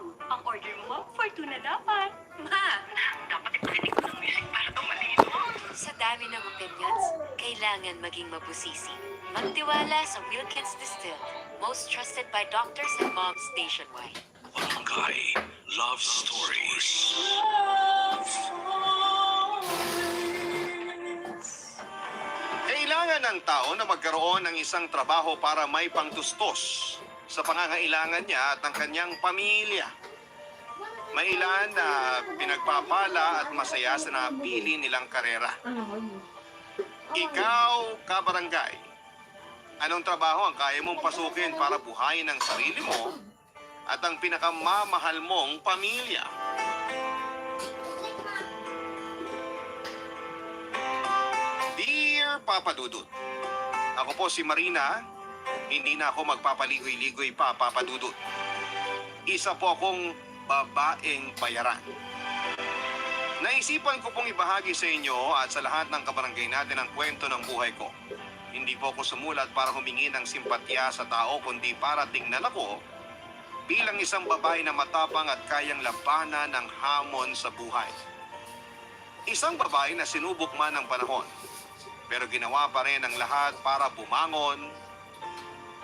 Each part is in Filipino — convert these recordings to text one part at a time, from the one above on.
Ang order mo, Fortuna dapat. Ma, dapat iparinig ko ng music para tumalino. Sa dami ng opinions, kailangan maging mabusisi. Magtiwala sa Wilkins Distilled, most trusted by doctors and moms nationwide. Barangay Love Stories. Kailangan ng tao na magkaroon ng isang trabaho para may pangtustos sa pangangailangan niya at ng kanyang pamilya. May ilan na pinagpapala at masaya sa napili nilang karera. Ikaw, kabarangay, anong trabaho ang kaya mong pasukin para buhayin ang sarili mo at ang pinakamamahal mong pamilya? Dear Papa Dudut, ako po si Marina, hindi na ako magpapaligoy-ligoy pa, Papa Dudut. Isa po akong babaeng bayaran. Naisipan ko pong ibahagi sa inyo at sa lahat ng kabarangay natin ang kwento ng buhay ko. Hindi po ako sumulat para humingi ng simpatya sa tao, kundi para tingnan ako bilang isang babae na matapang at kayang labanan ng hamon sa buhay. Isang babae na sinubok man ng panahon, pero ginawa pa rin ang lahat para bumangon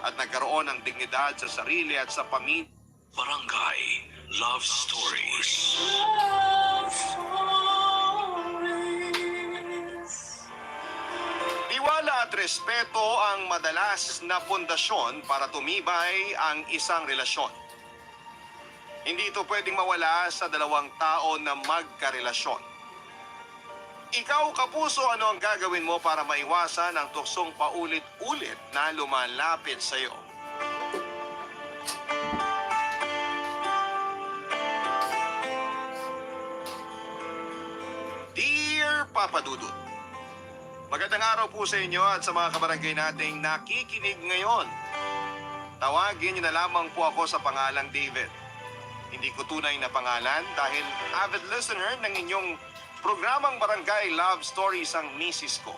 at nagkaroon ng dignidad sa sarili at sa pamilya. Barangay Love Stories. Tiwala at respeto ang madalas na pundasyon para tumibay ang isang relasyon. Hindi ito pwedeng mawala sa dalawang tao na magkarelasyon. Ikaw, kapuso, ano ang gagawin mo para maiwasan ang tuksong paulit-ulit na lumalapit sa iyo? Dear Papa Dudut, magandang araw po sa inyo at sa mga kabarangay nating nakikinig ngayon. Tawagin niyo na lamang po ako sa pangalang David. Hindi ko tunay na pangalan dahil avid listener ng inyong programang Barangay Love Stories ang misis ko.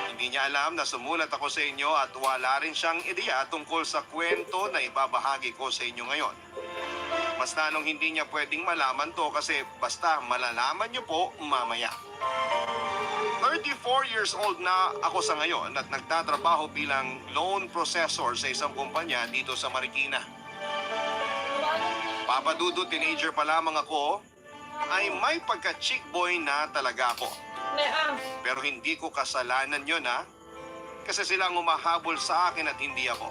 Hindi niya alam na sumulat ako sa inyo at wala rin siyang ideya tungkol sa kwento na ibabahagi ko sa inyo ngayon. Mas lalong hindi niya pwedeng malaman to kasi basta malalaman niyo po mamaya. 34 years old na ako sa ngayon at nagtatrabaho bilang loan processor sa isang kumpanya dito sa Marikina. Papa Dudu, teenager pa lamang ako, ay may pagka-chick boy na talaga ako. Pero hindi ko kasalanan yun, ha? Kasi silang umahabol sa akin at hindi ako.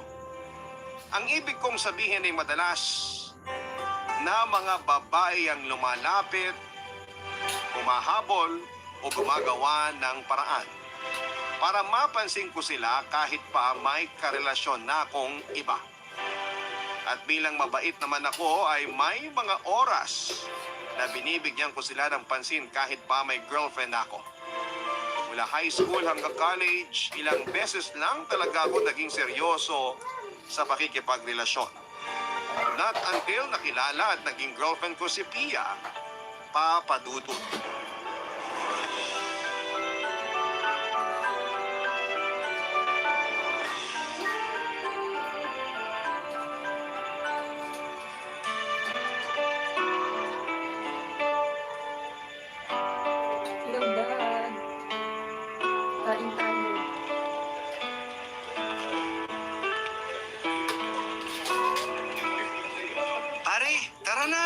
Ang ibig kong sabihin ay madalas na mga babae ang lumalapit, umahabol o gumagawa ng paraan para mapansin ko sila kahit pa may karelasyon na akong iba. At bilang mabait naman ako ay may mga oras na binibigyan ko sila ng pansin kahit pa may girlfriend ako. Mula high school hanggang college, ilang beses lang talaga ako naging seryoso sa pakikipagrelasyon. Not until nakilala at naging girlfriend ko si Pia, Papa Dudut. Hello, Dad. Kain tayo. Pare, tara na!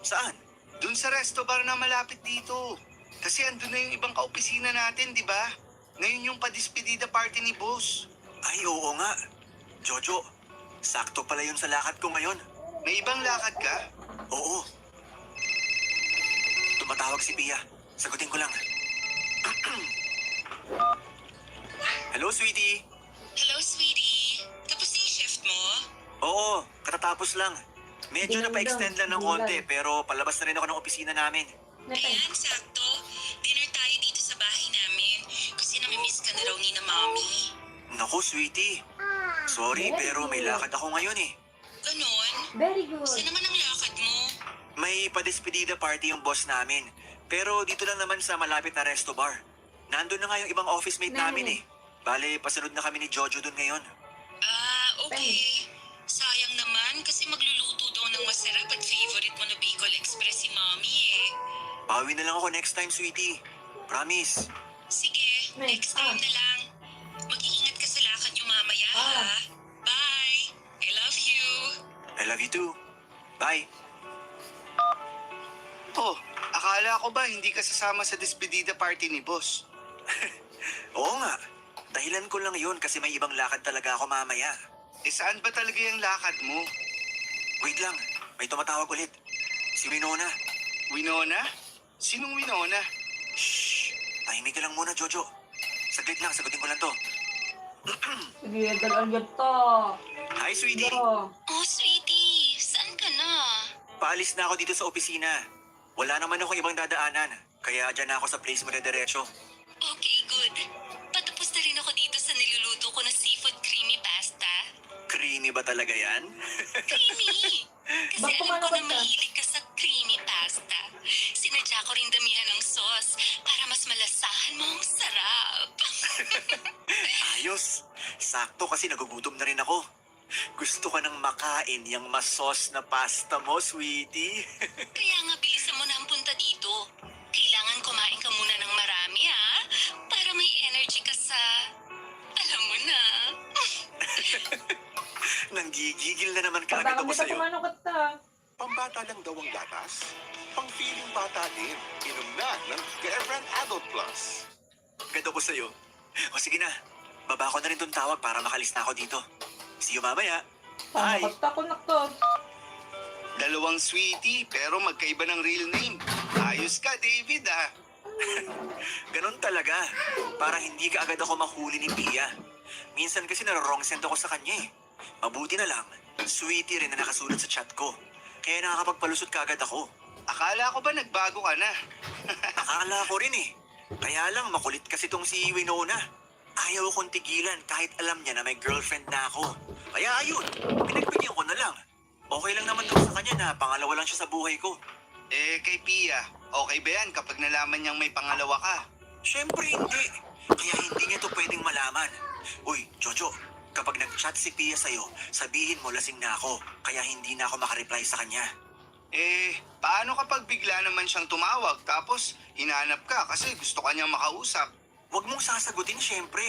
Saan? Dun sa resto bar na malapit dito. Kasi andun na yung ibang kaopisina natin, di ba? Ngayon yung padispedida party ni boss. Ay, oo nga. Jojo, sakto pala yun sa lakad ko ngayon. May ibang lakad ka? Oo. Tumatawag si Pia. Sagutin ko lang. Hello, sweetie. Hello, sweetie. Tapos na yung shift mo? Oo, katatapos lang. Medyo Dinang napa-extend lang ng daw, konti, dinang. pero palabas na rin ako ng opisina namin. Ayan, sakto. Dinner tayo dito sa bahay namin. Kasi namimiss ka na raw ni na mami. Naku, sweetie. Sorry, Very pero may good. lakad ako ngayon eh. Ganon? Very good. Saan naman ang lakad mo? May padespedida party yung boss namin. Pero dito lang naman sa malapit na resto bar. Nandun na nga yung ibang office mate namin eh. Bale, pasunod na kami ni Jojo dun ngayon. Ah, okay. Sayang naman kasi magluluto daw ng masarap at Bicol Express si Mommy eh. Bawi na lang ako next time, sweetie. Promise. Sige, next time na lang. Mag-iingat ka sa lakad yung mamaya, ha? Bye! I love you! I love you too. Bye. Oh, akala ko ba hindi ka sasama sa despedida party ni boss? Oo nga. Dahilan ko lang yun kasi may ibang lakad talaga ako mamaya. Eh saan ba talaga yung lakad mo? Wait lang, may tumatawag ulit. Si Winona. Winona? Sinong Winona? Shh! Tahimik ka lang muna, Jojo. Saglit lang, sagutin ko lang to. Sige, agad to. Hi, sweetie. Go. Oh, sweetie, saan ka na? Paalis na ako dito sa opisina. Wala naman ako ibang dadaanan. Kaya dyan na ako sa place mo na diretso. Okay, good. Patapos na rin ako dito sa niluluto ko na seafood creamy pasta. Creamy ba talaga yan? Creamy! Kasi Ba't alam ko kumano na ka? mahilig ka sa creamy pasta. Sinadya ko rin damihan ng sauce para mas malasahan mo ang sarap. Ayos. Sakto kasi nagugutom na rin ako. Gusto ka nang makain yung masos na pasta mo, sweetie. Kaya nga bilisan mo na ang punta dito. Kailangan kumain ka muna ng marami, ha? Para may energy ka sa... Alam mo na. Nanggigigil na naman kaagad Pagkakam ako kita sa'yo. kumano ka ta. Pambata lang daw ang gatas. Pang-feeling bata din. Inom na ng Girlfriend Adult Plus. Agad ako sa'yo. O sige na, baba ko na rin tong tawag para makalis na ako dito. See you mamaya. Bye! Paano ka ta, kunak to? Dalawang sweetie pero magkaiba ng real name. Ayos ka, David ah. Ganon talaga. Para hindi ka agad ako mahuli ni Pia. Minsan kasi narorong send ako sa kanya eh. Mabuti na lang, sweetie rin na nakasulat sa chat ko. Kaya nakakapagpalusot ka agad ako. Akala ko ba nagbago ka na? Akala ko rin eh. Kaya lang makulit kasi tong si Winona. Ayaw kong tigilan kahit alam niya na may girlfriend na ako. Kaya ayun, pinagbigyan ko na lang. Okay lang naman daw sa kanya na pangalawa lang siya sa buhay ko. Eh, kay Pia, okay ba yan kapag nalaman niyang may pangalawa ka? Siyempre hindi. Kaya hindi niya to pwedeng malaman. Uy, Jojo, kapag nag-chat si Pia sa'yo, sabihin mo lasing na ako. Kaya hindi na ako makareply sa kanya. Eh, paano kapag bigla naman siyang tumawag tapos hinanap ka kasi gusto ka niyang makausap? Huwag mong sasagutin siyempre.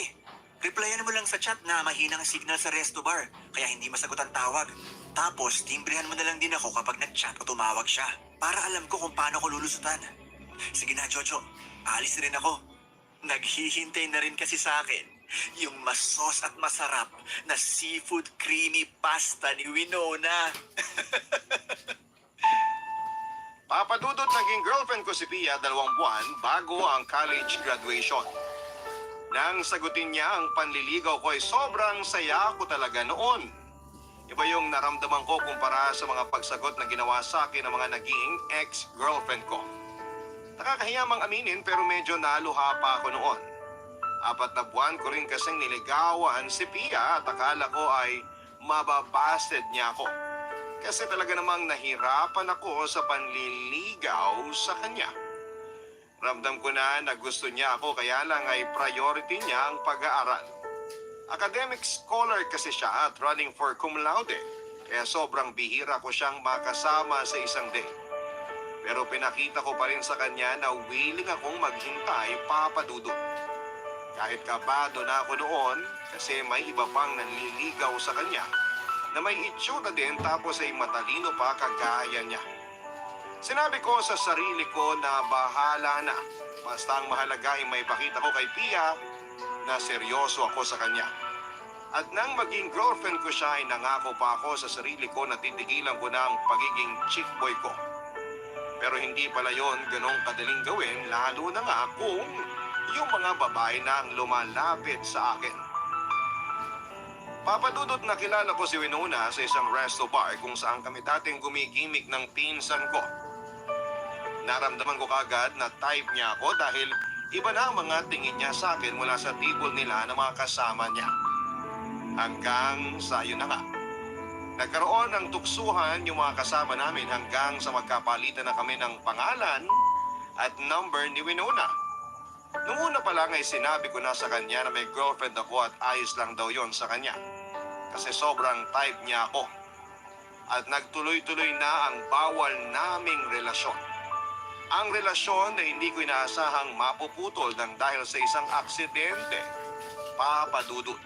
Replyan mo lang sa chat na mahinang signal sa resto bar, kaya hindi masagot ang tawag. Tapos, timbrehan mo na lang din ako kapag nag-chat o tumawag siya, para alam ko kung paano ko lulusutan. Sige na, Jojo. Alis rin ako. Naghihintay na rin kasi sa akin yung masos at masarap na seafood creamy pasta ni Winona. Papadudot naging girlfriend ko si Pia 2 buwan bago ang college graduation. Nang sagutin niya ang panliligaw ko ay sobrang saya ko talaga noon. Iba yung naramdaman ko kumpara sa mga pagsagot na ginawa sa akin ng mga naging ex-girlfriend ko. Nakakahiya mang aminin pero medyo naluha pa ako noon. 4 na buwan ko rin kasing niligawan si Pia at akala ko ay mababasted niya ako. Kasi talaga namang nahirapan ako sa panliligaw sa kanya. Ramdam ko na gusto niya ako kaya lang ay priority niya ang pag-aaral. Academic scholar kasi siya at running for cum laude. Kaya sobrang bihira ko siyang makasama sa isang date. Pero pinakita ko pa rin sa kanya na willing akong maghintay papadudot. Kahit kabado na ako noon kasi may iba pang nanliligaw sa kanya na may itsura din tapos ay matalino pa kagaya niya. Sinabi ko sa sarili ko na bahala na. Basta ang mahalaga ay may pakita ko kay Pia na seryoso ako sa kanya. At nang maging girlfriend ko siya ay nangako pa ako sa sarili ko na titigilan ko na ang pagiging chick boy ko. Pero hindi pala yon ganong kadaling gawin lalo na nga kung yung mga babae na ang lumalapit sa akin. Papadudot na kilala ko si Winona sa isang resto bar kung saan kami dating gumigimik ng pinsan ko. Naramdaman ko kagad na type niya ako dahil iba na ang mga tingin niya sa akin mula sa table nila ng mga kasama niya. Hanggang sa yun na nga. Nagkaroon ng tuksuhan yung mga kasama namin hanggang sa magkapalitan na kami ng pangalan at number ni Winona. Noong una pa lang ay sinabi ko na sa kanya na may girlfriend ako at ayos lang daw yon sa kanya. Kasi sobrang type niya ako. at nagtuloy-tuloy na ang bawal naming relasyon. Ang relasyon na hindi ko inaasahang mapuputol ng dahil sa isang aksidente, Papa Dudut.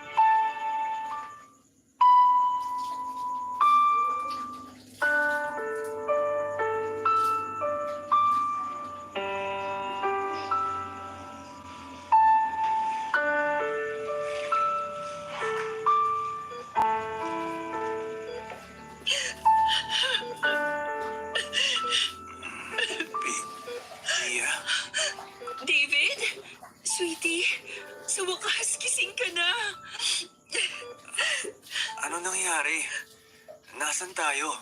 Pia, David? Sweetie, sa wakas, gising ka na. ano nangyari? Nasaan tayo?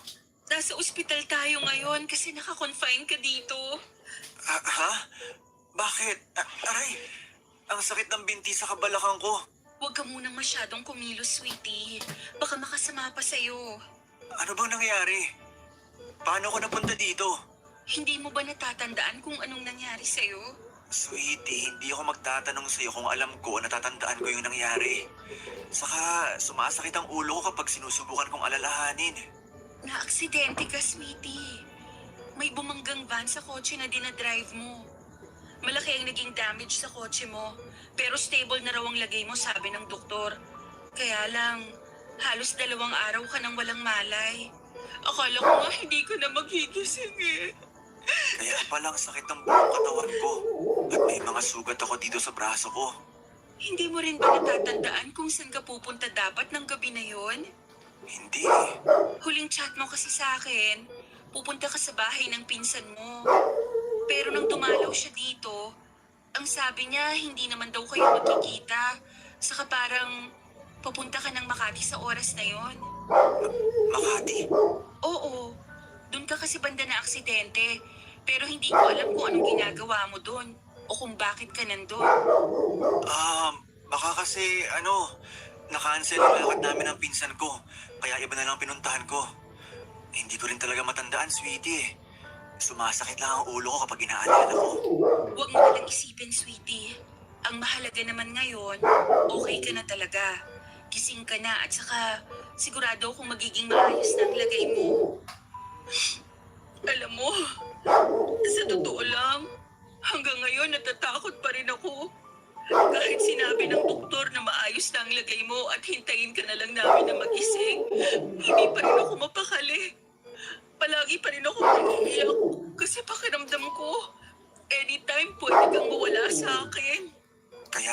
Nasa ospital tayo ngayon kasi naka-confine ka dito. Ha? Bakit? Aray, ang sakit ng binti sa kabalakang ko. Huwag ka munang masyadong kumilos, sweetie. Baka makasama pa sa'yo. Ano bang nangyari? Paano ko napunta dito? Hindi mo ba natatandaan kung anong nangyari sa'yo? Sweetie, hindi ako magtatanong sa'yo kung alam ko o natatandaan ko yung nangyari. Saka, sumasakit ang ulo ko kapag sinusubukan kong alalahanin. Na-aksidente ka, sweetie. May bumanggang van sa kotse na dinadrive mo. Malaki ang naging damage sa kotse mo. Pero stable na raw ang lagay mo, sabi ng doktor. Kaya lang, halos 2 araw ka nang walang malay. Akala ko nga hindi ko na magigising eh. Kaya palang sakit ng buong katawan ko. At may mga sugat ako dito sa braso ko. Hindi mo rin ba natatandaan kung saan ka pupunta dapat ng gabi na yon? Hindi. Huling chat mo kasi sa akin, pupunta ka sa bahay ng pinsan mo. Pero nang dumalaw siya dito, ang sabi niya hindi naman daw kayo magkikita. Saka parang papunta ka ng Makati sa oras na yon. Makati? Oo, doon ka kasi banda na aksidente. Pero hindi ko alam kung anong ginagawa mo doon o kung bakit ka nandun. Baka kasi, na-cancel ang lakad namin ng pinsan ko. Kaya iba na lang pinuntahan ko. Hindi ko rin talaga matandaan, sweetie. Sumasakit lang ang ulo ko kapag inaalala ko. Huwag mo nalang isipin, sweetie. Ang mahalaga naman ngayon, okay ka na talaga. Gising ka na at saka sigurado akong magiging maayos na ang lagay mo. Alam mo, sa totoo lang, hanggang ngayon natatakot pa rin ako. Kahit sinabi ng doktor na maayos na ang lagay mo at hintayin ka na lang namin na magising, hindi pa rin ako mapakali. Palagi pa rin ako naiiyak kasi pakiramdam ko, anytime pwede kang mawala sa akin. Kaya,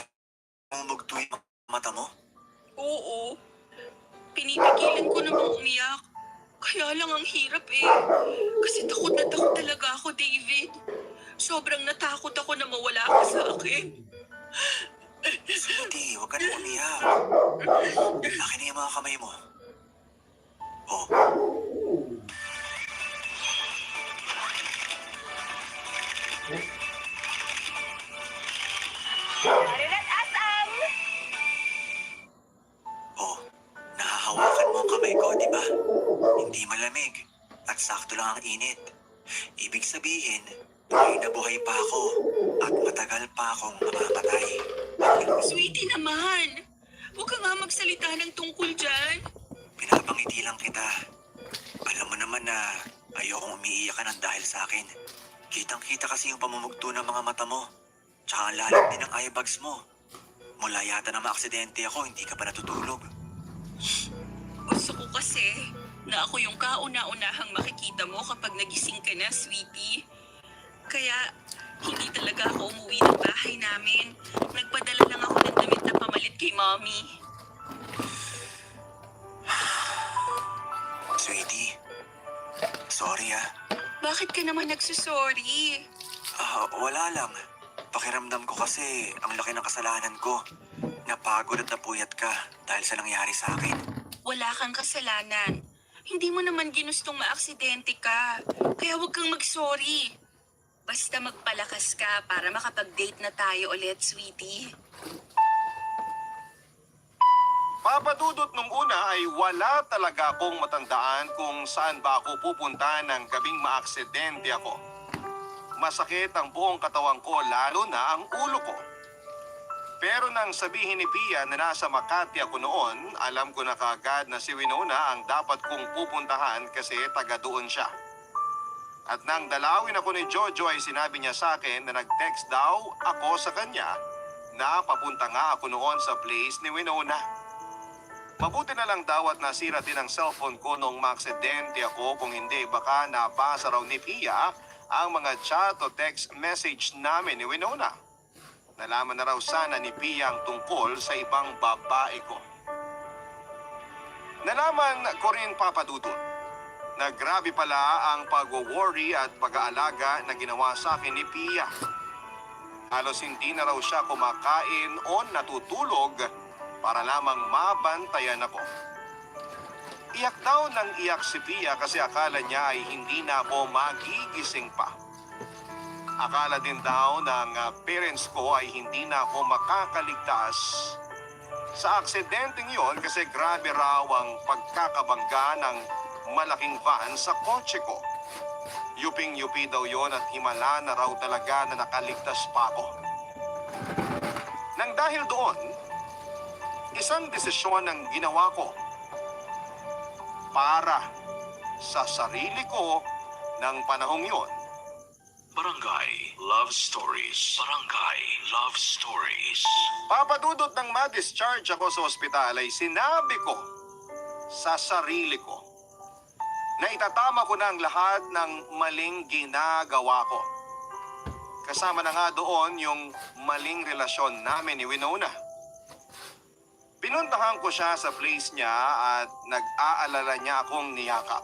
mamugto yung mata mo? Oo, pinipigilan ko namang umiyak. Kaya lang ang hirap eh. Kasi takot na takot talaga ako, David. Sobrang natakot ako na mawala ka sa akin. Sweetie, huwag ka na umiyak. Akin na yung mga kamay mo. Oh. Oh, nahahawakan mo ang kamay ko, di ba? Hindi malamig at sakto lang ang init. Ibig sabihin, buhay na buhay pa ako at matagal pa akong mamamatay. Sweetie naman, huwag ka nga magsalita ng tungkol dyan. Pinapangiti lang kita. Alam mo naman na ayokong umiiyak ka ng dahil sa akin. Kitang-kita kasi yung pamumugto ng mga mata mo. Tsaka ang lalim din ng eye bags mo. Mula yata na maaksidente ako, hindi ka pa natutulog. Gusto ko kasi na ako yung kauna-unahang makikita mo kapag nagising ka na, sweetie. Kaya hindi talaga ako umuwi ng bahay namin. Nagpadala lang ako ng damit na pamalit kay mommy. Sweetie, sorry ah. Bakit ka naman nagsusorry? Wala lang. Pakiramdam ko kasi ang laki ng kasalanan ko. Napagod at napuyat ka dahil sa nangyari sa akin. Wala kang kasalanan. Hindi mo naman ginustong maaksidente ka. Kaya huwag kang mag-sorry. Basta magpalakas ka para makapag-date na tayo ulit, sweetie. Papa Dudut nung una ay wala talaga akong matandaan kung saan ba ako pupunta ng gabing maaksidente ako. Masakit ang buong katawan ko lalo na ang ulo ko. Pero nang sabihin ni Pia na nasa Makati ako noon, alam ko na kaagad na si Winona ang dapat kong pupuntahan kasi taga doon siya. At nang dalawin ako ni Jojo ay sinabi niya sa akin na nag-text daw ako sa kanya na papunta nga ako noon sa place ni Winona. Mabuti na lang daw at nasira din ang cellphone ko nung maaksidente ako, kung hindi baka nabasa raw ni Pia ang mga chat o text message namin ni Winona. Nalaman na raw sana ni Pia ang tungkol sa ibang babae ko. Nalaman ko rin, Papa Dudut, na grabe pala ang pag-worry at pag-aalaga na ginawa sa akin ni Pia. Halos hindi na raw siya kumakain o natutulog para lamang mabantayan ako. Iyak daw ng iyak si Pia kasi akala niya ay hindi na ako magigising pa. Akala din daw ng parents ko ay hindi na ako makakaligtas sa aksidenteng yon kasi grabe raw ang pagkakabangga ng malaking van sa kotse ko. Yuping-yupi daw yon at himala na raw talaga na nakaligtas pa ako. Nang dahil doon, isang desisyon ang ginawa ko para sa sarili ko ng panahong yon. Barangay Love Stories. Barangay Love Stories. Papadudot ng ma-discharge ako sa ospital ay sinabi ko sa sarili ko na itatama ko na ang lahat ng maling ginagawa ko. Kasama na nga doon yung maling relasyon namin ni Winona. Pinuntahan ko siya sa place niya at nag-aalala niya akong niyakap.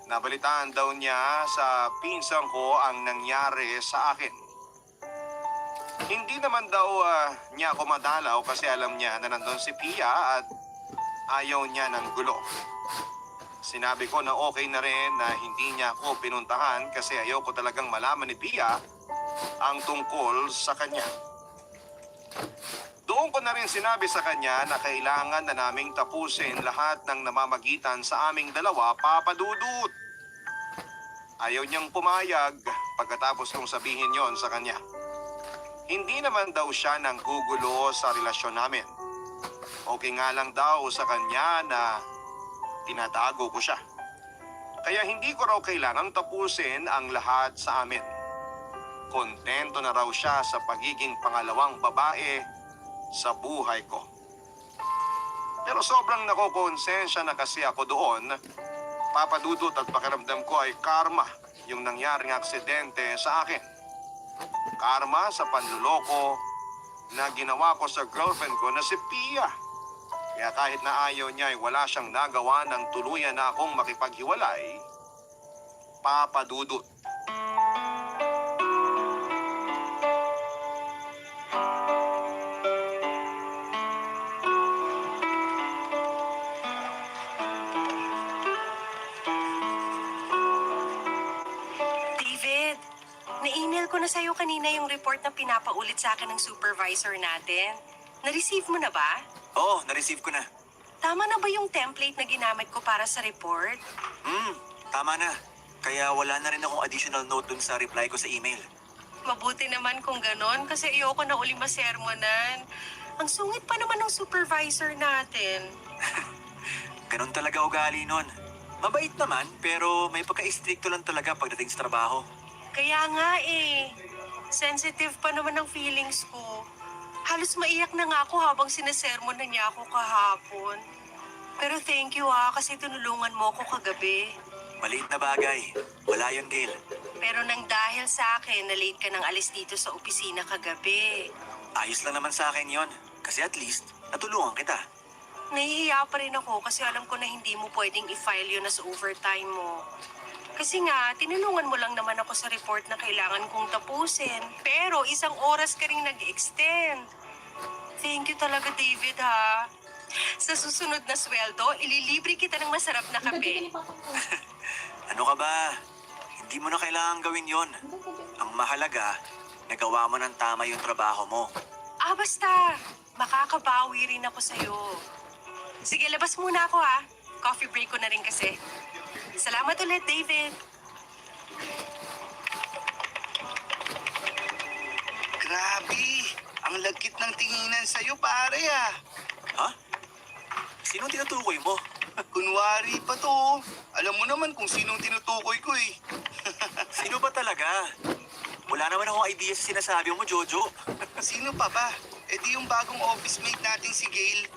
Nabalitaan daw niya sa pinsan ko ang nangyari sa akin. Hindi naman daw niya ako madalaw kasi alam niya na nandun si Pia at ayaw niya ng gulo. Sinabi ko na okay na rin na hindi niya ako pinuntahan kasi ayaw ko talagang malaman ni Pia ang tungkol sa kanya. Doon ko na rin sinabi sa kanya na kailangan na naming tapusin lahat ng namamagitan sa aming dalawa, Papa Dudut. Ayaw niyang pumayag pagkatapos kong sabihin yon sa kanya. Hindi naman daw siya nang gugulo sa relasyon namin. Okay nga lang daw sa kanya na tinatago ko siya. Kaya hindi ko raw kailangang tapusin ang lahat sa amin. Kontento na raw siya sa pagiging pangalawang babae sa buhay ko. Pero sobrang nakokonsensya na kasi ako doon, Papa Dudut, at pakiramdam ko ay karma yung nangyaring aksidente sa akin. Karma sa panluloko na ginawa ko sa girlfriend ko na si Pia. Kaya kahit na ayaw niya ay wala siyang nagawa ng tuluyan na akong makipaghiwalay, Papa Dudut. David, na-email ko na sa'yo kanina yung report na pinapaulit sa akin ng supervisor natin. Na-receive mo na ba? Oo, na-receive ko na. Tama na ba yung template na ginamit ko para sa report? Tama na. Kaya wala na rin akong additional note dun sa reply ko sa email. Mabuti naman kung ganon kasi ayoko na uli masermonan. Ang sungit pa naman ng supervisor natin. Ganon talaga ugali nun. Mabait naman, pero may pagka-stricto lang talaga pagdating sa trabaho. Kaya nga eh, sensitive pa naman ang feelings ko. Halos maiyak na nga ako habang sinesermon na niya ako kahapon. Pero thank you kasi tinulungan mo ako kagabi. Maliit na bagay. Wala yun, Gail. Pero nang dahil sa akin na late ka nang alis dito sa opisina kagabi. Ayos lang naman sa akin yon. Kasi at least, natulungan kita. Nahihiya pa rin ako kasi alam ko na hindi mo pwedeng i-file yun as overtime mo. Kasi nga, tinulungan mo lang naman ako sa report na kailangan kong tapusin. Pero 1 oras ka rin nag-extend. Thank you talaga, David, ha? Sa susunod na sweldo, ililibre kita ng masarap na kape. Ano ka ba? Hindi mo na kailangan gawin yon. Ang mahalaga, nagawa mo ng tama yung trabaho mo. Basta. Makakabawi rin ako sa'yo. Sige, labas muna ako, ha? Coffee break ko na rin kasi. Salamat ulit, David. Grabe! Ang lagkit ng tinginan sa'yo, pare ah. Ha? Sinong tinutukoy mo? Kunwari pa to. Alam mo naman kung sinong tinutukoy ko eh. Sino ba talaga? Wala naman akong idea sa sinasabi mo, Jojo. Sino pa ba? Eh di yung bagong office mate nating si Gail.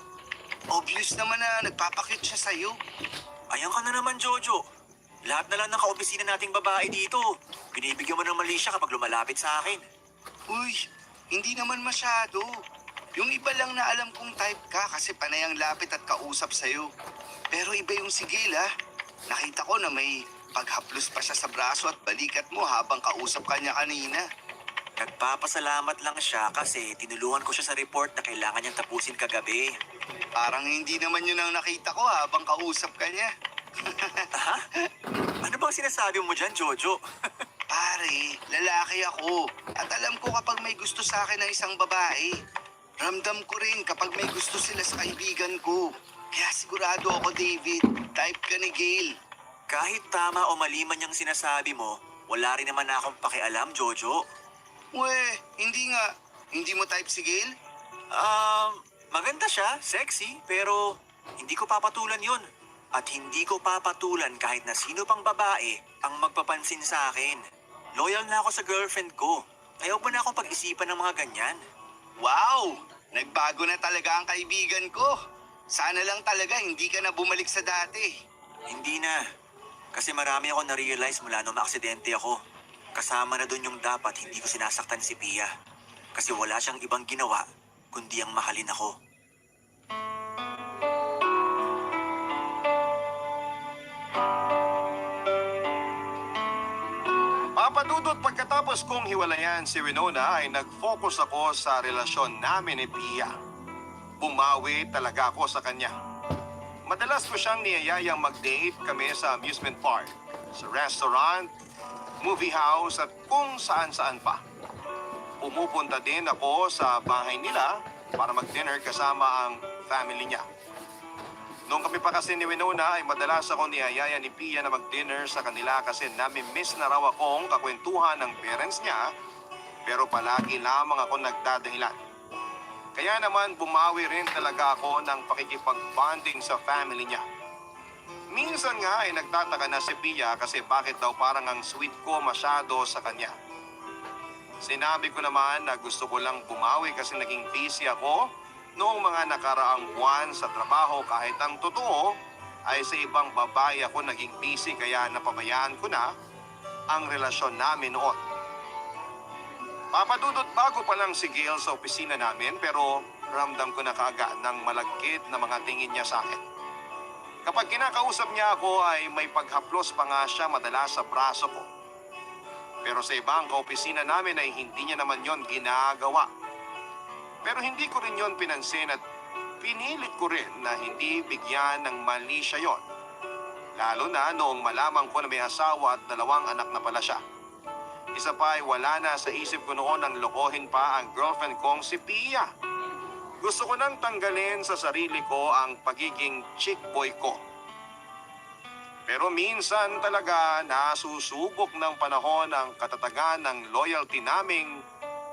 Obvious naman na nagpapakit siya sa'yo. Ayan ka na naman, Jojo. Lahat na lang ng kaopisina nating babae dito. Binibigyan mo ng mali siya kapag lumalapit sa akin. Uy, hindi naman masyado. Yung iba lang na alam kong type ka kasi panay ang lapit at kausap sa'yo. Pero iba yung si Gail ah. Nakita ko na may paghaplos pa siya sa braso at balikat mo habang kausap ka niya kanina. Nagpapasalamat lang siya kasi tinulungan ko siya sa report na kailangan niyang tapusin kagabi. Parang hindi naman yun ang nakita ko habang kausap ka niya. Ha? Ano bang sinasabi mo dyan, Jojo? Pare, lalaki ako. At alam ko kapag may gusto sa akin ng isang babae. Ramdam ko rin kapag may gusto sila sa kaibigan ko. Kaya sigurado ako, David, type ka ni Gail. Kahit tama o mali man yung sinasabi mo, wala rin naman akong pakialam, Jojo. Hindi nga. Hindi mo type si Gail? Maganda siya, sexy, pero hindi ko papatulan yun. At hindi ko papatulan kahit na sino pang babae ang magpapansin sa akin. Loyal na ako sa girlfriend ko. Ayaw ba na akong pag-isipan ng mga ganyan? Wow! Nagbago na talaga ang kaibigan ko. Sana lang talaga hindi ka na bumalik sa dati. Hindi na. Kasi marami ako na-realize mula nung maaksidente ako. Kasama na dun yung dapat hindi ko sinasaktan si Pia. Kasi wala siyang ibang ginawa kundi ang mahalin ako. Papadudot pagkatapos kong hiwalayan si Winona ay nag-focus ako sa relasyon namin ni Pia. Bumawi talaga ako sa kanya. Madalas ko siyang niyayayang mag-date kami sa amusement park, sa restaurant, movie house at kung saan-saan pa. Pumupunta din ako sa bahay nila para mag-dinner kasama ang family niya. Noong kami pa kasi ni Winona ay madalas ako niyayaya ni Pia na mag-dinner sa kanila kasi nami-miss na raw akong kakwentuhan ng parents niya pero palagi lamang ako nagdadahilan. Kaya naman bumawi rin talaga ako ng pakikipag-bonding sa family niya. Minsan nga ay nagtataka na si Pia kasi bakit daw parang ang sweet ko masyado sa kanya. Sinabi ko naman na gusto ko lang bumawi kasi naging busy ako noong mga nakaraang buwan sa trabaho kahit ang totoo ay sa ibang babae ako naging busy kaya napabayaan ko na ang relasyon namin noon. Papadudot bago pa lang si Gail sa opisina namin pero ramdam ko na kaagad ng malagkit na mga tingin niya sa akin. Kapag kinakausap niya ako ay may paghaplos pa nga siya madalas sa braso ko. Pero sa ibang kaopisina namin ay hindi niya naman yon ginagawa. Pero hindi ko rin yon pinansin at pinilit ko rin na hindi bigyan ng mali siya yon. Lalo na noong malaman ko na may asawa at 2 anak na pala siya. Isa pa ay wala na sa isip ko noon ang lokohin pa ang girlfriend kong si Pia. Gusto ko nang tanggalin sa sarili ko ang pagiging chick boy ko. Pero minsan talaga nasusubok ng panahon ang katatagan ng loyalty naming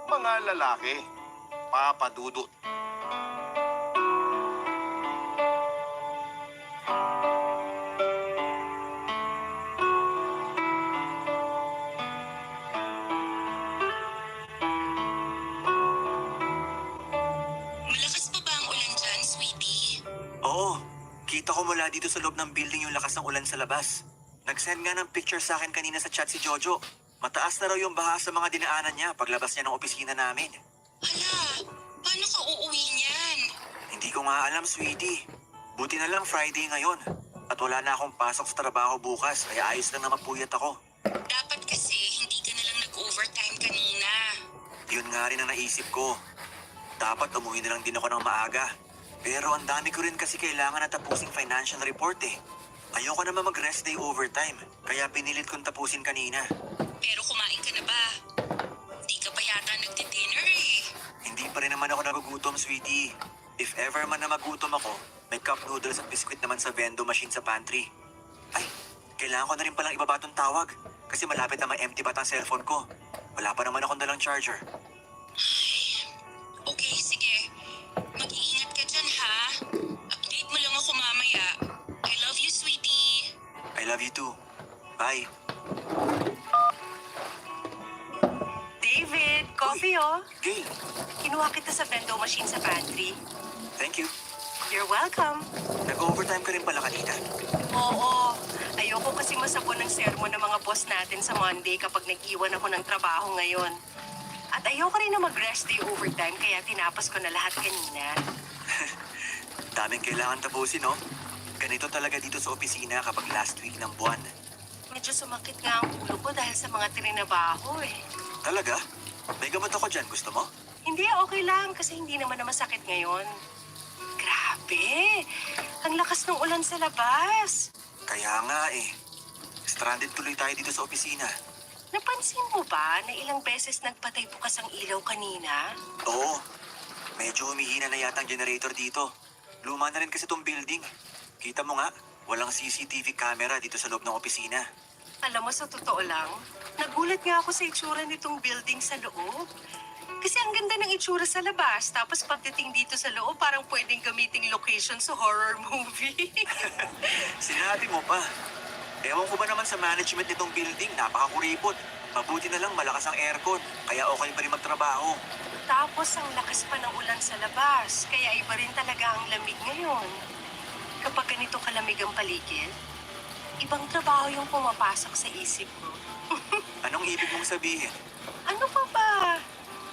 mga lalaki. Papadudot. Malakas pa ba ang ulan dyan, sweetie? Oo, kita ko mula dito sa loob ng building yung lakas ng ulan sa labas. Nag-send nga ng picture sa akin kanina sa chat si Jojo. Mataas na raw yung baha sa mga dinaanan niya paglabas niya ng opisina namin. Hala, paano ka uuwi niyan? Hindi ko nga alam, sweetie. Buti na lang Friday ngayon. At wala na akong pasok sa trabaho bukas, kaya ayos lang na mapuyat ako. Dapat kasi hindi ka na lang nag-overtime kanina. Yun nga rin ang naisip ko. Dapat umuwi na lang din ako ng maaga. Pero ang dami ko rin kasi kailangan na tapusing financial report eh. Ayoko naman mag-rest day overtime, kaya pinilit kong tapusin kanina. Pero kumain ka na ba? Hindi ka pa yata nagdi-dinner eh. Hindi pa rin naman ako nagugutom, sweetie. If ever man na magutom ako, may cup noodles at biskwit naman sa vendo machine sa pantry. Ay, kailangan ko na rin palang ibaba tong tawag. Kasi malapit na ma-empty pa ang cellphone ko. Wala pa naman akong dalang charger. you too. Bye. David, coffee oh. Gail, Kinuha kita sa vendo machine sa pantry. thank you. You're welcome. Nag-overtime ka rin pala kanina. Oo. Ayoko kasi masabon ng sermon ng mga boss natin sa Monday kapag nag-iwan ako ng trabaho ngayon. At ayoko rin na mag-rest day overtime kaya tinapos ko na lahat kanina. Daming kailangan tapusin, no? Ganito talaga dito sa opisina kapag last week ng buwan. Medyo sumakit nga ang ulo ko dahil sa mga trinabaho eh. Talaga? May gamot ako dyan. Gusto mo? Hindi, okay lang kasi hindi naman na masakit ngayon. Grabe! Ang lakas ng ulan sa labas. Kaya nga eh. Stranded tuloy tayo dito sa opisina. Napansin mo ba na ilang beses nagpatay bukas ang ilaw kanina? Oo. Medyo humihina na yata ang generator dito. Luma na rin kasi itong building. Kita mo nga, walang CCTV camera dito sa loob ng opisina. Alam mo, sa totoo lang, nagulat nga ako sa itsura nitong building sa loob. Kasi ang ganda ng itsura sa labas, tapos pagdating dito sa loob, parang pwedeng gamiting location sa horror movie. Sinabi mo pa. Ewan ko ba naman sa management nitong building, napakakuripot. Mabuti na lang malakas ang aircon, kaya okay pa rin magtrabaho. Tapos ang lakas pa ng ulan sa labas, kaya iba rin talaga ang lamig ngayon. Kapag ganito kalamig ang paligid, ibang trabaho yung pumapasok sa isip ko. Anong ibig mong sabihin? Ano pa ba?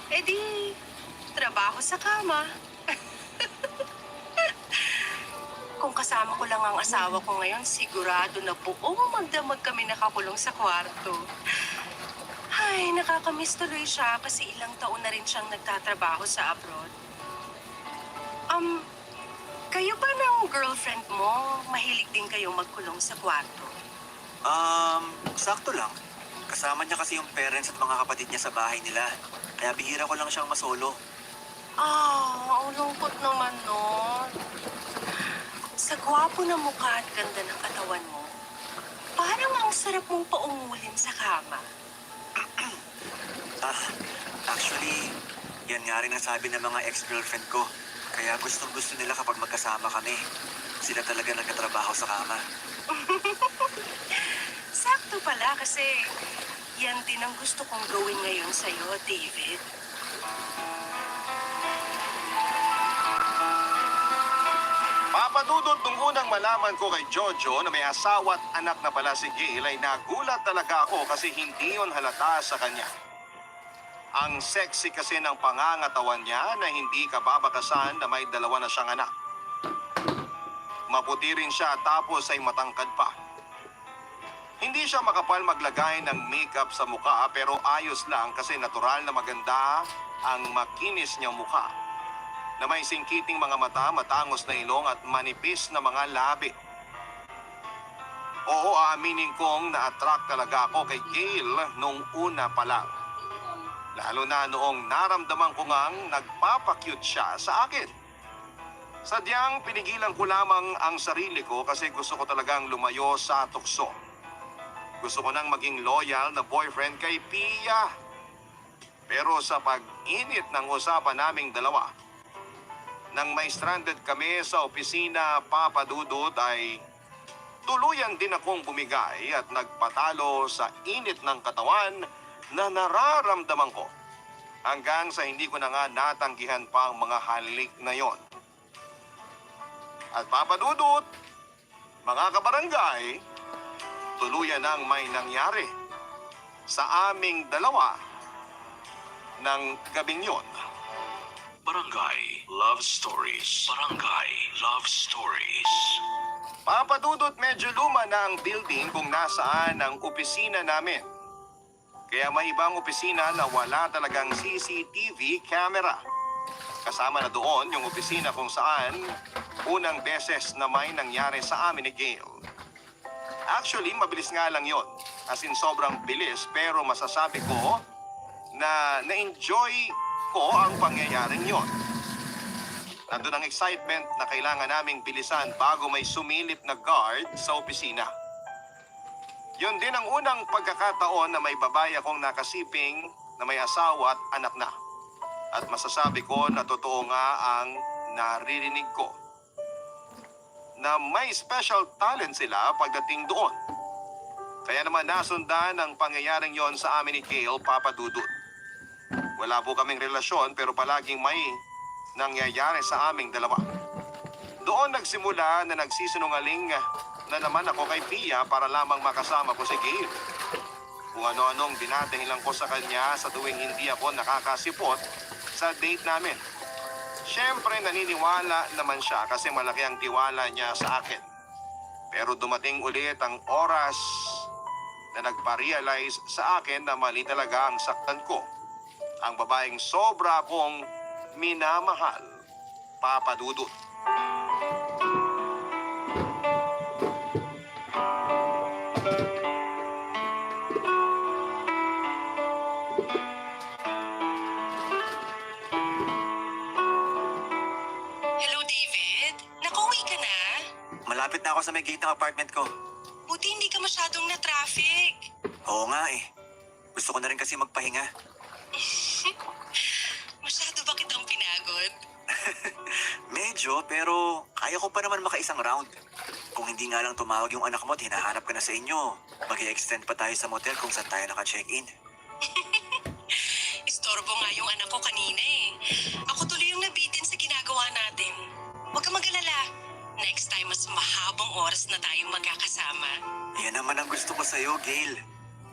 Eh di, trabaho sa kama. Kung kasama ko lang ang asawa ko ngayon, sigurado na buong magdamag kami nakakulong sa kwarto. Ay, nakakamiss tuloy siya kasi ilang taon na rin siyang nagtatrabaho sa abroad. Kayo ba ng girlfriend mo, mahilig din kayong magkulong sa kwarto? Sakto lang. Kasama niya kasi yung parents at mga kapatid niya sa bahay nila. Kaya bihira ko lang siyang masolo. Ang lungkot naman nun. Sa gwapo na mukha at ganda ng katawan mo, parang ang sarap mong paungulin sa kama. Actually, yan nga rin ang sabi ng mga ex-girlfriend ko. Kaya gustong-gusto nila kapag magkasama kami. Sila talaga nagkatrabaho sa kama. Sakto pala kasi yan din ang gusto kong gawin ngayon sa'yo, David. Papadudot nung unang malaman ko kay Jojo na may asawa at anak na pala si Gail ay nagulat talaga ako kasi hindi yon halata sa kanya. Ang sexy kasi ng pangangatawan niya na hindi kababakasan na may dalawa na siyang anak. Maputi rin siya tapos ay matangkad pa. Hindi siya makapal maglagay ng makeup sa mukha pero ayos lang kasi natural na maganda ang makinis niyang mukha. Na may singkiting mga mata, matangos na ilong at manipis na mga labi. Oo, aaminin kong na-attract talaga ako kay Gail nung una pa lang. Lalo na noong naramdaman ko ngang nagpapakyut siya sa akin. Sadyang pinigilan ko lamang ang sarili ko kasi gusto ko talagang lumayo sa tukso. Gusto ko nang maging loyal na boyfriend kay Pia. Pero sa pag-init ng usapan naming dalawa, nang may stranded kami sa opisina, Papa Dudut, ay tuluyan din akong bumigay at nagpatalo sa init ng katawan na nararamdaman ko. Hanggang sa hindi ko na nga natanggihan pa ang mga halik na yon. At Papa Dudut, mga kabarangay, tuluyan nang may nangyari sa aming dalawa ng gabing yon. Barangay Love Stories. Barangay Love Stories. Papadudot, medyo luma na ang building kung nasaan ang opisina namin. Kaya may ibang opisina na wala talagang CCTV camera. Kasama na doon yung opisina kung saan unang beses na may nangyari sa amin ni Gail. Actually, mabilis nga lang yon. As in, sobrang bilis, pero masasabi ko na na-enjoy ko ang pangyayaring yon. Nandun ang excitement na kailangan naming bilisan bago may sumilip na guard sa opisina. Yun din ang unang pagkakataon na may babae akong nakasiping na may asawa at anak na. At masasabi ko na totoo nga ang naririnig ko. Na may special talent sila pagdating doon. Kaya naman nasundan ang pangyayaring yon sa amin ni Gail, Papa Dudut. Wala po kaming relasyon pero palaging may nangyayari sa aming dalawa. Doon nagsimula na nagsisinungaling na naman ako kay Pia para lamang makasama ko si Gail. Kung ano-anong dinating lang ko sa kanya sa tuwing hindi ako nakakasipot sa date namin. Siyempre naniniwala naman siya kasi malaki ang tiwala niya sa akin. Pero dumating ulit ang oras na nagpa-realize sa akin na mali talaga ang saktan ko. Ang babaeng sobra kong minamahal, Papa Dudut. Hello, David? Nakauwi ka na? Malapit na ako sa may gate ng apartment ko. Buti hindi ka masyadong na-traffic. Oo nga eh. Gusto ko na rin kasi magpahinga. Masyado ba kitang pinagod? Medyo, pero kaya ko pa naman makaisang round. Kung hindi nga lang tumawag yung anak mo at hinahanap ka na sa inyo, mag-i-extend pa tayo sa motel kung saan tayo naka-check-in. Istorbo nga yung anak ko kanina eh. Ako tuloy yung nabitin sa ginagawa natin. Huwag ka mag-alala. Next time, mas mahabang oras na tayong magkakasama. Yan naman ang gusto ko sa'yo, Gail.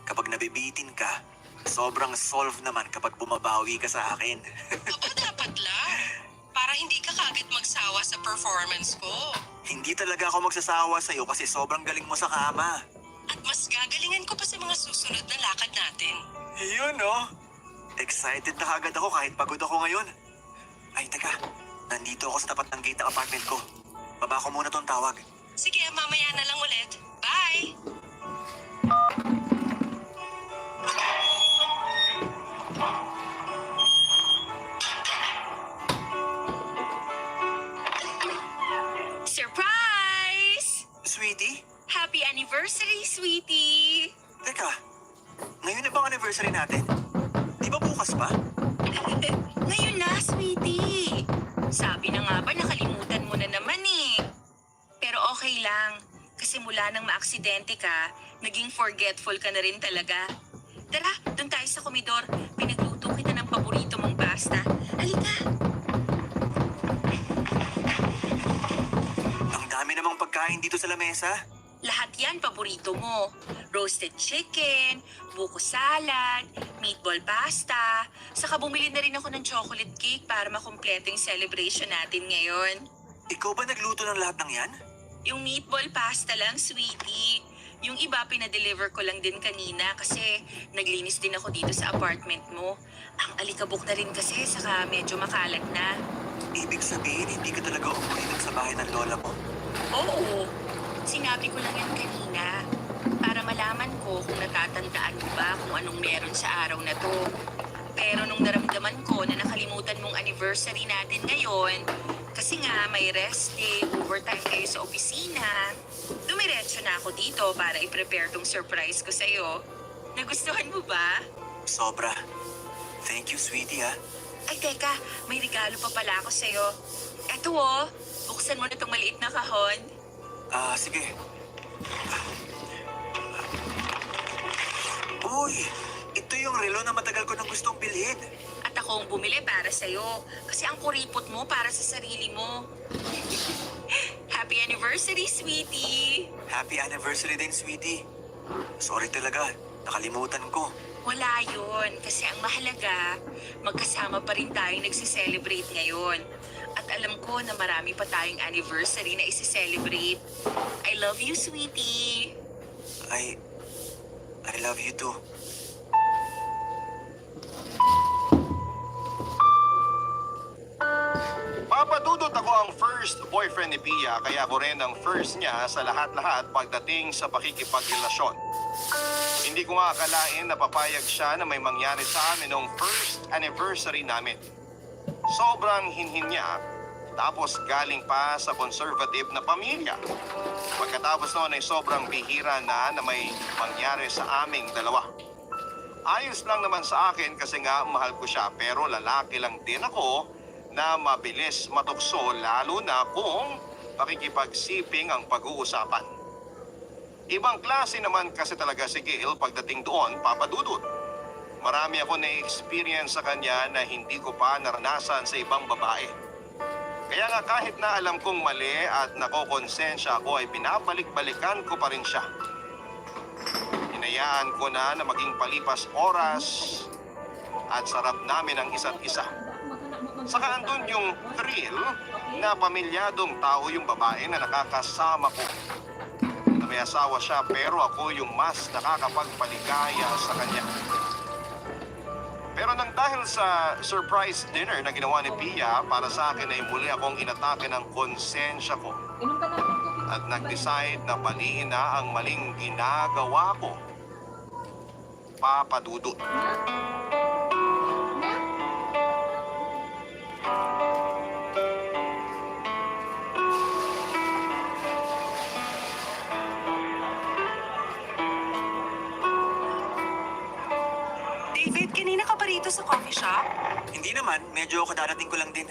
Kapag nabibitin ka, sobrang solve naman kapag bumabawi ka sa akin. Aba, dapat lang. Para hindi ka kagad magsawa sa performance ko. Hindi talaga ako magsasawa sa'yo kasi sobrang galing mo sa kama. At mas gagalingan ko pa sa mga susunod na lakad natin. Yun, no? Excited na kagad ako kahit pagod ako ngayon. Ay, teka. Nandito ako sa tapat ng gate ng apartment ko. Baba ko muna tong tawag. Sige, mamaya na lang ulit. Bye! Surprise! Sweetie? Happy anniversary, sweetie! Teka. Ngayon na bang anniversary natin? Di ba bukas pa? Ngayon na, sweetie! Sabi na nga ba, nakalimutan mo na naman eh. Pero okay lang, kasi mula nang maaksidente ka, naging forgetful ka na rin talaga. Tara, doon tayo sa komedor. Pinagluto kita ng paborito mong pasta. Halika! Ang dami namang pagkain dito sa lamesa. Lahat yan paborito mo. Roasted chicken, buko salad, meatball pasta. Saka bumili na rin ako ng chocolate cake para makumpleto yung celebration natin ngayon. Ikaw ba nagluto ng lahat ng yan? Yung meatball pasta lang, sweetie. Yung iba pinadeliver ko lang din kanina kasi naglinis din ako dito sa apartment mo. Ang alikabok na rin kasi saka medyo makalat na. Ibig sabihin, hindi ka talaga umuwi dun sa bahay ng lola mo? Oo, sinabi ko lang yan kanina. Para malaman ko kung natatandaan mo ba kung anong meron sa araw na to. Pero nung naramdaman ko na nakalimutan mong anniversary natin ngayon, kasi nga may rest day, overtime kayo sa opisina, dumiretso na ako dito para i-prepare tong surprise ko sa'yo. Nagustuhan mo ba? Sobra. Thank you, sweetie, ha? Ay, teka, may regalo pa pala ako sa'yo. Eto oh, buksan mo na tong maliit na kahon. Sige. Uy, ito yung relo na matagal ko nang gustong bilhin. At ako ang bumili para sa'yo. Kasi ang kuripot mo para sa sarili mo. Happy anniversary, sweetie! Happy anniversary din, sweetie. Sorry talaga, nakalimutan ko. Wala yun. Kasi ang mahalaga, magkasama pa rin tayong nagsiselebrate ngayon. At alam ko na marami pa tayong anniversary na isi-celebrate. I love you, sweetie! I love you too. Papadudot ako ang first boyfriend ni Pia kaya ako rin ang first niya sa lahat-lahat pagdating sa pakikipagrelasyon. Hindi ko nga akalain na papayag siya na may mangyari sa amin noong first anniversary namin. Sobrang hinhin niya, tapos galing pa sa conservative na pamilya. Pagkatapos noon ay sobrang bihira na may mangyari sa aming dalawa. Ayos lang naman sa akin kasi nga mahal ko siya pero lalaki lang din ako na mabilis matukso lalo na kung pakikipagsiping ang pag-uusapan. Ibang klase naman kasi talaga si Gail pagdating doon, Papa Dudut. Marami ako na-experience sa kanya na hindi ko pa naranasan sa ibang babae. Kaya nga kahit na alam kong mali at nakokonsensya ako ay binabalik-balikan ko pa rin siya. Hinayaan ko na maging palipas oras at sarap namin ang isa't isa. Saka andun yung thrill na pamilyadong tao yung babae na nakakasama ko. Na may asawa siya pero ako yung mas nakakapagpaligaya sa kanya. Pero nang dahil sa surprise dinner na ginawa ni Pia, para sa akin ay muli akong inatake ng konsensya ko. Inom ka na ng tubig. At nag-decide na baliin na ang maling ginagawa ko. Papa Dudut. David, kanina ka pa rito sa coffee shop? Hindi naman, medyo kadarating ko lang din.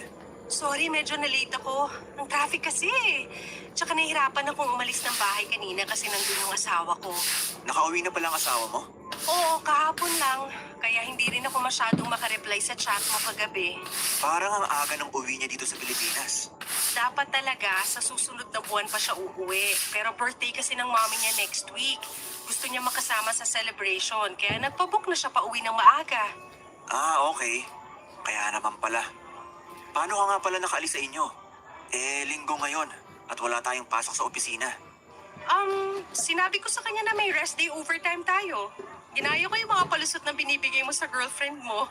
Sorry, medyo na-late ako. Ang traffic kasi. Tsaka nahihirapan akong umalis ng bahay kanina kasi nandun yung asawa ko. Nakauwi na pala ang asawa mo? Oo, kahapon lang. Kaya hindi rin ako masyadong makareply sa chat mo kagabi. Parang ang aga ng uwi niya dito sa Pilipinas. Dapat talaga sa susunod na buwan pa siya uuwi. Pero birthday kasi ng mommy niya next week. Gusto niya makasama sa celebration. Kaya nagpabook na siya pa uwi ng maaga. Ah, okay. Kaya naman pala. Paano ka nga pala nakaalis sa inyo? Linggo ngayon at wala tayong pasok sa opisina. Sinabi ko sa kanya na may rest day overtime tayo. Ginaya ko yung mga palusot na binibigay mo sa girlfriend mo.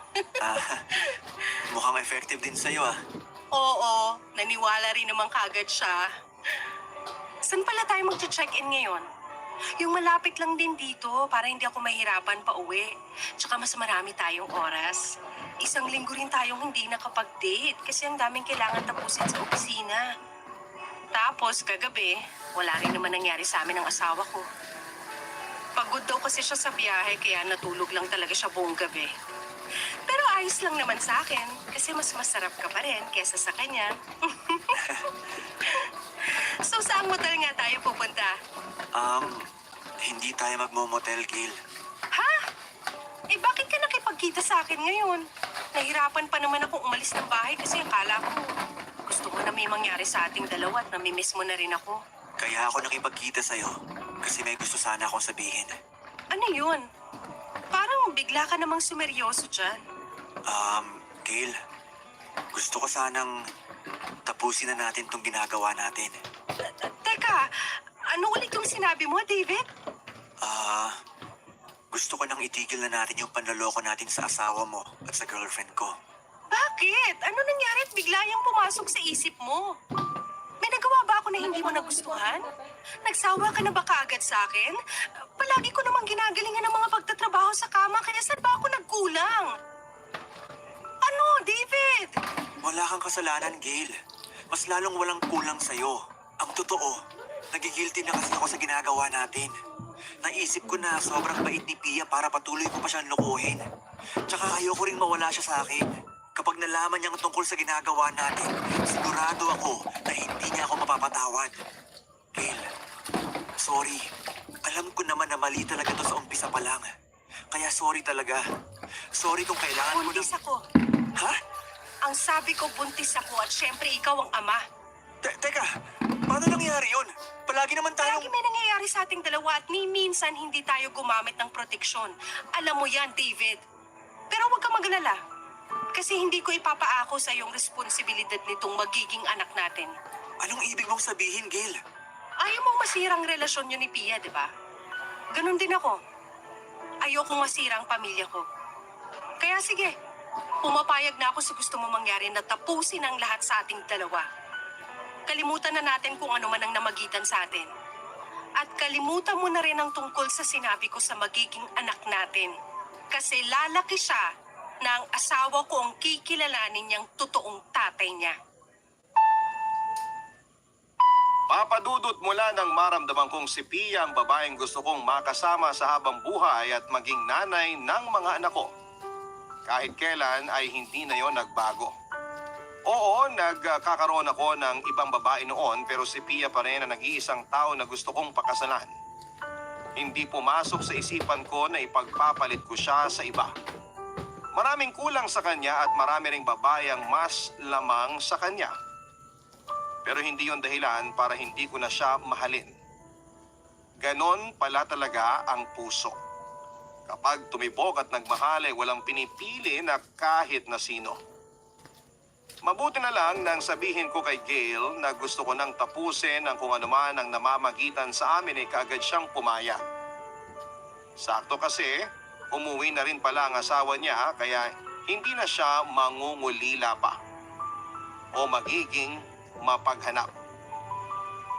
Mukhang effective din sa'yo ah. Oo, naniwala rin naman kagad siya. Saan pala tayo mag-check-in ngayon? Yung malapit lang din dito para hindi ako mahirapan pa uwi. Tsaka mas marami tayong oras. Isang linggo rin tayong hindi nakapag-date kasi ang daming kailangan tapusin sa opisina. Tapos kagabi, wala rin naman nangyari sa amin ng asawa ko. Pagod daw kasi siya sa biyahe kaya natulog lang talaga siya buong gabi. Pero ayos lang naman sa akin kasi mas masarap ka pa rin kesa sa kanya. So saan motel nga tayo pupunta? Hindi tayo magmo-motel, Gail. Ha? Bakit ka nakipagkita sa akin ngayon? Nahirapan pa naman akong umalis ng bahay kasi akala ko gusto mo na may mangyari sa ating dalawa at namimiss mo na rin ako. Kaya ako nakipagkita sa'yo kasi may gusto sana akong sabihin. Ano yun? Parang bigla ka namang sumeryoso dyan. Gail, gusto ko sanang tapusin na natin tong ginagawa natin. Teka, ano ulit yung sinabi mo, David? Gusto ko nang itigil na natin yung panloloko natin sa asawa mo at sa girlfriend ko. Bakit? Ano nangyari at bigla yung pumasok sa isip mo? May nagawa ba ako na hindi mo nagustuhan? Nagsawa ka na ba kaagad sa akin? Palagi ko namang ginagalingan ng mga pagtatrabaho sa kama kaya saan ba ako nagkulang? Ano, David? Wala kang kasalanan, Gail. Mas lalong walang kulang sa'yo. Ang totoo, nagigilty na kasi ako sa ginagawa natin. Naisip ko na sobrang bait ni Pia para patuloy ko pa siyang lokohin. Tsaka ayoko ring mawala siya sa akin. Kapag nalaman niyang tungkol sa ginagawa natin, sigurado ako na hindi niya ako mapapatawad. Gail, sorry. Alam ko naman na mali talaga to sa umpisa pa lang. Kaya sorry talaga. Sorry kung kailangan ko Buntis ako. Ha? Ang sabi ko, buntis ako at syempre ikaw ang ama. Teka, paano nangyari yun? Palagi naman tayong... Lagi may nangyayari sa ating dalawa at ni minsan hindi tayo gumamit ng proteksyon. Alam mo yan, David. Pero huwag kang magalala. Kasi hindi ko ipapaako sa iyong responsibilidad nitong magiging anak natin. Anong ibig mong sabihin, Gail? Ayaw mong masirang relasyon niyo ni Pia, di ba? Ganon din ako. Ayokong masira ang pamilya ko. Kaya sige, pumapayag na ako sa gusto mo mangyari na tapusin ang lahat sa ating dalawa. Kalimutan na natin kung ano man ang namagitan sa atin. At kalimutan mo na rin ang tungkol sa sinabi ko sa magiging anak natin. Kasi lalaki siya na ang asawa ko ang kikilalanin niyang totoong tatay niya. Papadudot mula nang maramdaman kong si Pia ang babaeng gusto kong makasama sa habang buhay at maging nanay ng mga anak ko. Kahit kailan ay hindi na yon nagbago. Oo, nagkakaroon ako ng ibang babae noon pero si Pia pa rin ang nag-iisang tao na gusto kong pakasalan. Hindi pumasok sa isipan ko na ipagpapalit ko siya sa iba. Maraming kulang sa kanya at marami ring babae ang mas lamang sa kanya. Pero hindi yon dahilan para hindi ko na siya mahalin. Ganon pala talaga ang puso. Kapag tumibok at nagmahal ay walang pinipili na kahit na sino. Mabuti na lang nang sabihin ko kay Gail na gusto ko nang tapusin ang kung anuman ang namamagitan sa amin ay kaagad siyang pumayag. Sakto kasi, umuwi na rin pala ang asawa niya kaya hindi na siya mangungulila pa o magiging mapaghanap.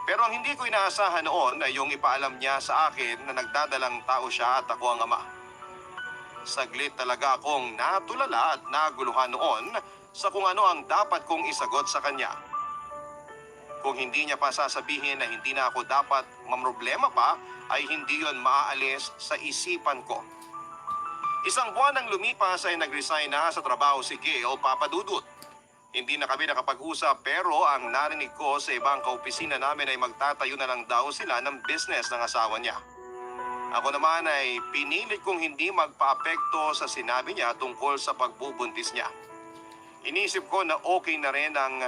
Pero ang hindi ko inaasahan noon ay yung ipaalam niya sa akin na nagdadalang tao siya at ako ang ama. Saglit talaga akong natulala at naguluhan noon sa kung ano ang dapat kong isagot sa kanya. Kung hindi niya pa sasabihin na hindi na ako dapat mamroblema pa, ay hindi yon maaalis sa isipan ko. Isang buwan ang lumipas ay nag-resign na sa trabaho si Gail, Papa Dudut. Hindi na kami nakapag-usap pero ang narinig ko sa ibang kaopisina namin ay magtatayo na lang daw sila ng business ng asawa niya. Ako naman ay pinilit kong hindi magpa-apekto sa sinabi niya tungkol sa pagbubuntis niya. Inisip ko na okay na rin ang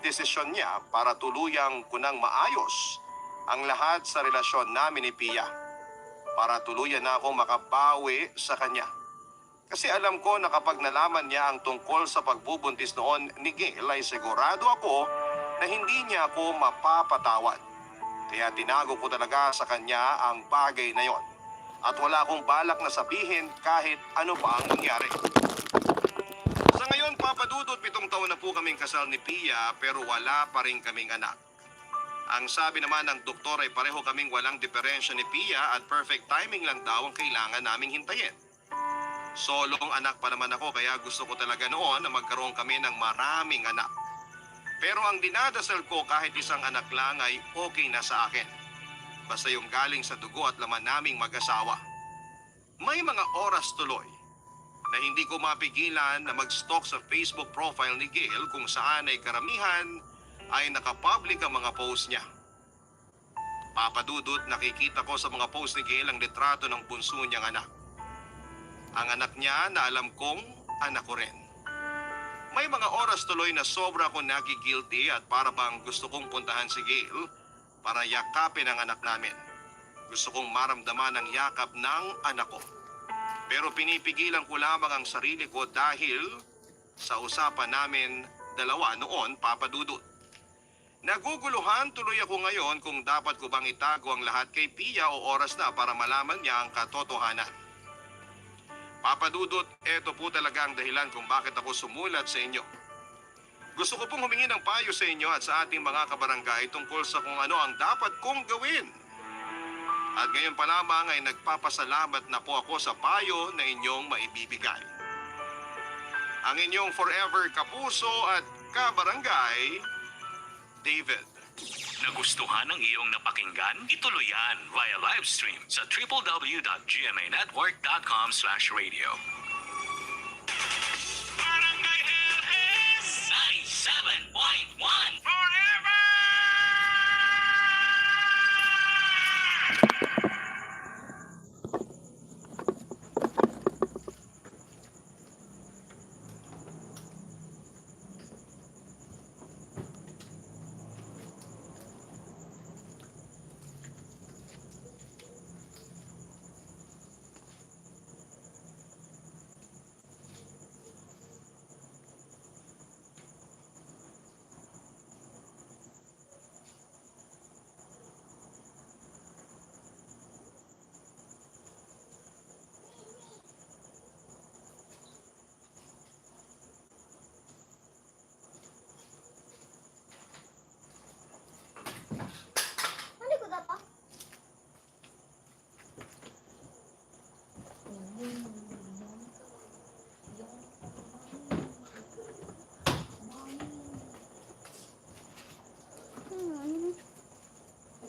desisyon niya para tuluyang kunang maayos ang lahat sa relasyon namin ni Pia. Para tuluyan na akong makabawi sa kanya. Kasi alam ko na kapag nalaman niya ang tungkol sa pagbubuntis noon ni Gail ay sigurado ako na hindi niya ako mapapatawad. Kaya tinago ko talaga sa kanya ang bagay na yon. At wala akong balak na sabihin kahit ano pa ang nangyari. Sa ngayon, Papa Dudut, 7 taon na po kaming kasal ni Pia pero wala pa rin kaming anak. Ang sabi naman ng doktor ay pareho kaming walang diferensya ni Pia at perfect timing lang daw ang kailangan naming hintayin. Solong anak pa naman ako kaya gusto ko talaga noon na magkaroon kami ng maraming anak. Pero ang dinadasal ko kahit isang anak lang ay okay na sa akin. Basta yung galing sa dugo at laman naming mag-asawa. May mga oras tuloy na hindi ko mapigilan na mag-stalk sa Facebook profile ni Gail kung saan ay karamihan ay nakapublic ang mga post niya. Papadudot, nakikita ko sa mga post ni Gail ang litrato ng bunso niyang anak. Ang anak niya na alam kong anak ko rin. May mga oras tuloy na sobra akong nagigilty at para bang gusto kong puntahan si Gail para yakapin ang anak namin. Gusto kong maramdaman ang yakap ng anak ko. Pero pinipigilan ko lamang ang sarili ko dahil sa usapan namin dalawa noon, Papa Dudut. Naguguluhan tuloy ako ngayon kung dapat ko bang itago ang lahat kay Pia o oras na para malaman niya ang katotohanan. Papa Dudut, eto po talaga ang dahilan kung bakit ako sumulat sa inyo. Gusto ko pong humingi ng payo sa inyo at sa ating mga kabarangay tungkol sa kung ano ang dapat kong gawin. At ngayon pa lamang ay nagpapasalamat na po ako sa payo na inyong maibibigay. Ang inyong forever kapuso at kabarangay, David. Nagustuhan ng iyong napakinggan? Ituloy yan via live stream sa www.gmanetwork.com/radio. Barangay LS 97.1 Forever!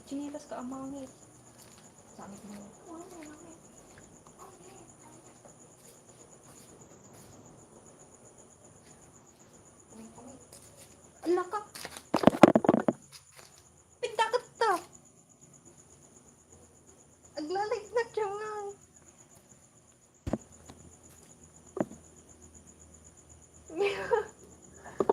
Chinilas ka amangit. Sakit mo.